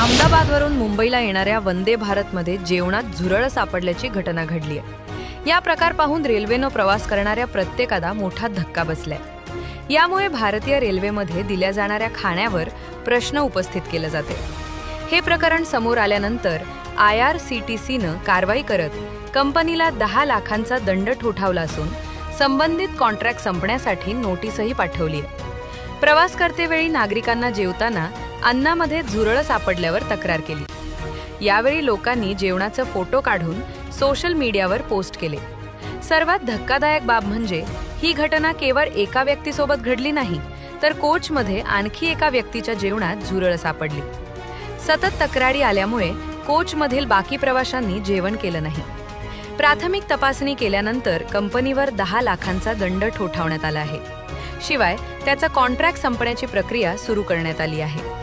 अहमदाबादवरून मुंबईला येणाऱ्या वंदे भारतमध्ये जेवणात झुरळ सापडल्याची घटना घडली आहे। या प्रकार पाहून रेल्वेनं प्रवास करणाऱ्या प्रत्येकाला मोठा धक्का बसलाय। यामुळे भारतीय रेल्वेमध्ये दिल्या जाणाऱ्या खाण्यावर प्रश्न उपस्थित केले जाते। हे प्रकरण समोर आल्यानंतर IRCTCनं कारवाई करत कंपनीला 10 लाखांचा दंड ठोठावला असून संबंधित कॉन्ट्रॅक्ट संपण्यासाठी नोटीसही पाठवली आहे। प्रवास करतेवेळी नागरिकांना जेवताना अन्नामध्ये झुरळ सापडल्यावर तक्रार केली। यावेळी लोकांनी जेवणाचे फोटो काढून सोशल मीडियावर पोस्ट केले। सर्वात धक्कादायक बाब म्हणजे ही घटना केवळ एका व्यक्तीसोबत घडली नाही, तर कोचमध्ये आणखी एका व्यक्तीच्या जेवणात झुरळ सापडली। सतत तक्रारी आल्यामुळे कोचमधील बाकी प्रवाशांनी जेवण केलं नाही। प्राथमिक तपासणी केल्यानंतर कंपनीवर 10 लाखांचा दंड ठोठावण्यात आला आहे। शिवाय त्याचा कॉन्ट्रॅक्ट संपण्याची प्रक्रिया सुरू करण्यात आली आहे।